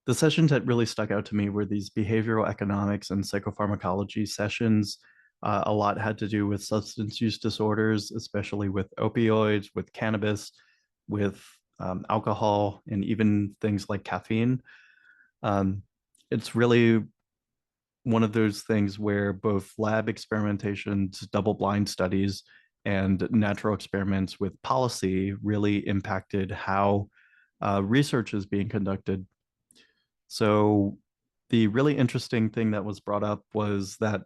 The sessions that really stuck out to me were these behavioral economics and psychopharmacology sessions. A lot had to do with substance use disorders, especially with opioids, with cannabis, with alcohol, and even things like caffeine. Um, it's really one of those things where both lab experimentations, double-blind studies, and natural experiments with policy really impacted how research is being conducted. So the really interesting thing that was brought up was that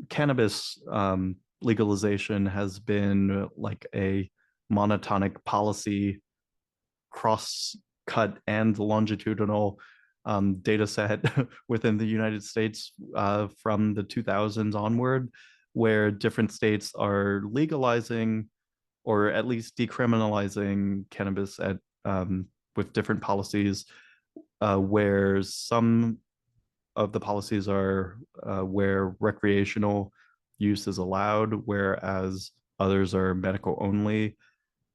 cannabis legalization has been like a monotonic policy cross-cut and longitudinal data set within the United States from the 2000s onward, where different states are legalizing or at least decriminalizing cannabis at with different policies, where some of the policies are where recreational use is allowed, whereas others are medical only,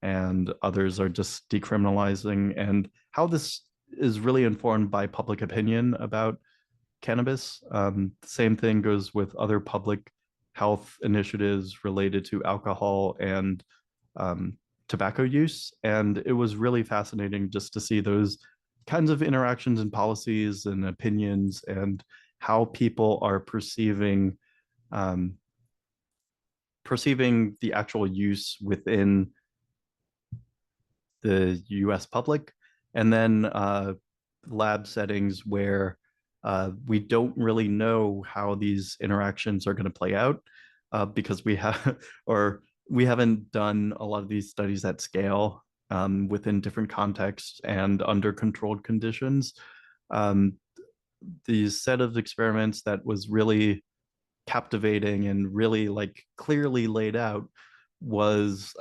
and others are just decriminalizing. And how this is really informed by public opinion about cannabis. Same thing goes with other public health initiatives related to alcohol and um, tobacco use. And it was really fascinating just to see those kinds of interactions and policies and opinions and how people are um, perceiving the actual use within the US public. And then lab settings where we don't really know how these interactions are going to play out because we have or we haven't done a lot of these studies at scale within different contexts and under controlled conditions. Um, the set of experiments that was really captivating and really like clearly laid out was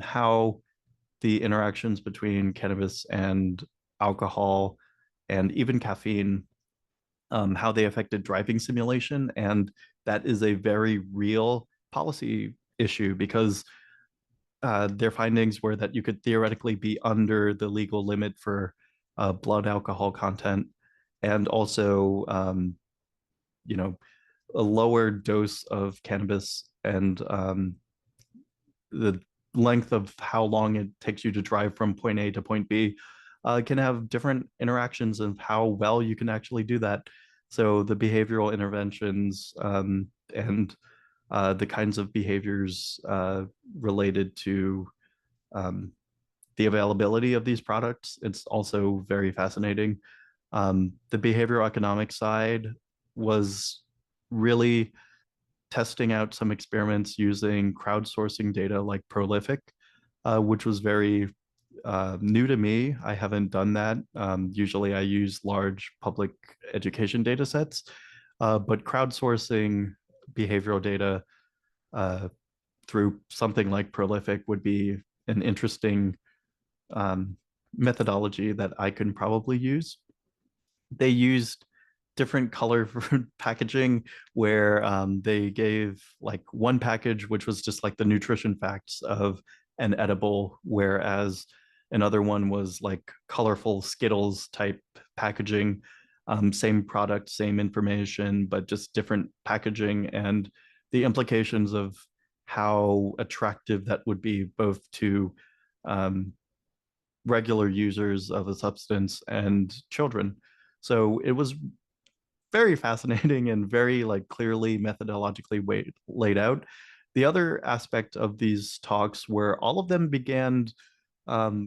how the interactions between cannabis and alcohol and even caffeine, how they affected driving simulation. And that is a very real policy issue because their findings were that you could theoretically be under the legal limit for blood alcohol content and also, you know, a lower dose of cannabis and the length of how long it takes you to drive from point A to point B can have different interactions of how well you can actually do that. So the behavioral interventions and the kinds of behaviors related to um, the availability of these products, it's also very fascinating. The behavioral economic side was really testing out some experiments using crowdsourcing data like Prolific, which was very new to me. I haven't done that. Usually I use large public education data sets, but crowdsourcing behavioral data uh, through something like Prolific would be an interesting um, methodology that I can probably use. They used different color for packaging where they gave like one package which was just like the nutrition facts of an edible, whereas another one was like colorful Skittles type packaging. Same product, same information, but just different packaging, and the implications of how attractive that would be both to um, regular users of a substance and children. So it was very fascinating and very like clearly methodologically laid out. The other aspect of these talks were all of them began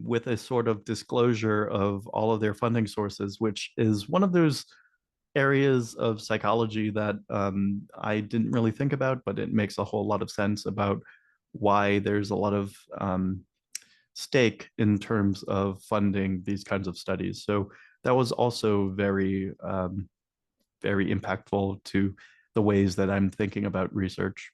with a sort of disclosure of all of their funding sources, which is one of those areas of psychology that I didn't really think about, but it makes a whole lot of sense about why there's a lot of stake in terms of funding these kinds of studies. So that was also very impactful to the ways that I'm thinking about research.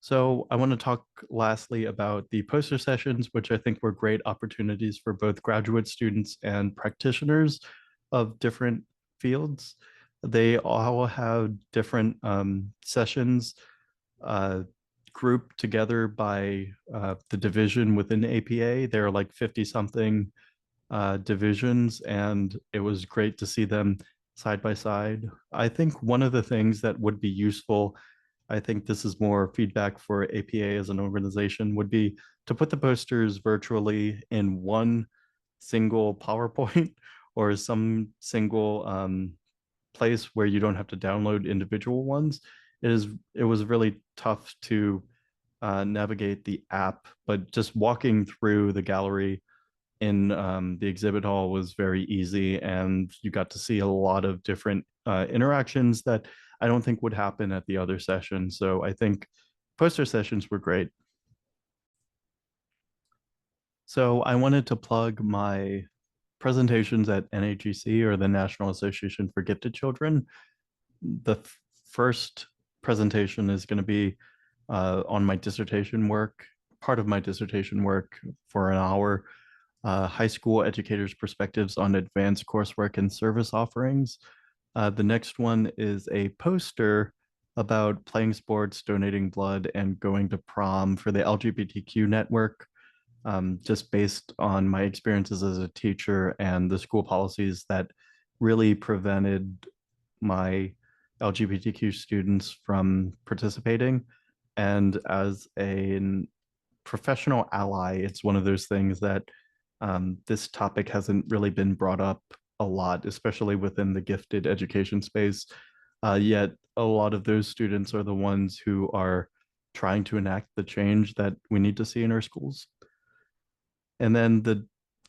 So I want to talk lastly about the poster sessions, which I think were great opportunities for both graduate students and practitioners of different fields. They all have different sessions uh, grouped together by the division within APA. There are like 50 something divisions, and it was great to see them side by side. I think one of the things that would be useful, I think this is more feedback for APA as an organization, would be to put the posters virtually in one single PowerPoint or some single place where you don't have to download individual ones. It was really tough to navigate the app, but just walking through the gallery in the exhibit hall was very easy, and you got to see a lot of different interactions that I don't think would happen at the other sessions. So I think poster sessions were great. So I wanted to plug my presentations at NAGC, or the National Association for Gifted Children. The first presentation is going to be on my dissertation work, part of my dissertation work for an hour, high school educators' perspectives on advanced coursework and service offerings. The next one is a poster about playing sports, donating blood, and going to prom for the LGBTQ network, just based on my experiences as a teacher and the school policies that really prevented my LGBTQ students from participating. And as a professional ally, it's one of those things that this topic hasn't really been brought up a lot, especially within the gifted education space. Yet a lot of those students are the ones who are trying to enact the change that we need to see in our schools. And then the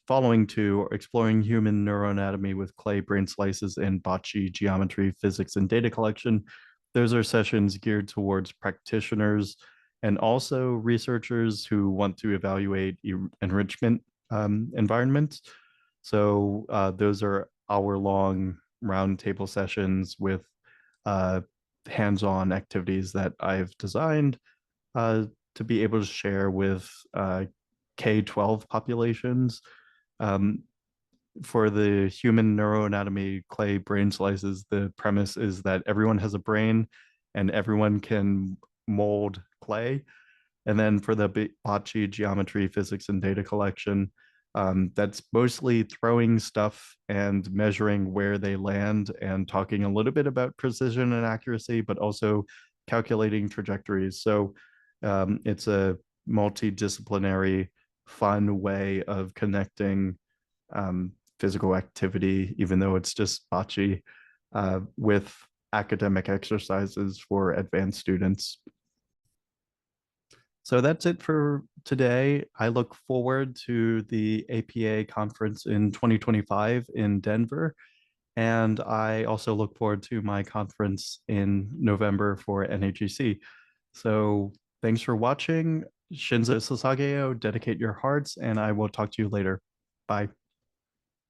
following two are exploring human neuroanatomy with clay brain slices and bocce geometry, physics, and data collection. Those are sessions geared towards practitioners and also researchers who want to evaluate enrichment environments. So those are hour-long roundtable sessions with hands-on activities that I've designed to be able to share with K-12 populations. Um, for the human neuroanatomy clay brain slices, the premise is that everyone has a brain and everyone can mold clay. And then for the bocce geometry, physics, and data collection, that's mostly throwing stuff and measuring where they land and talking a little bit about precision and accuracy, but also calculating trajectories. So it's a multidisciplinary, fun way of connecting physical activity, even though it's just bocce, with academic exercises for advanced students. So that's it for today. I look forward to the APA conference in 2025 in Denver. And I also look forward to my conference in November for NAGC. So thanks for watching. Shinzo Sasageo, dedicate your hearts, and I will talk to you later. Bye.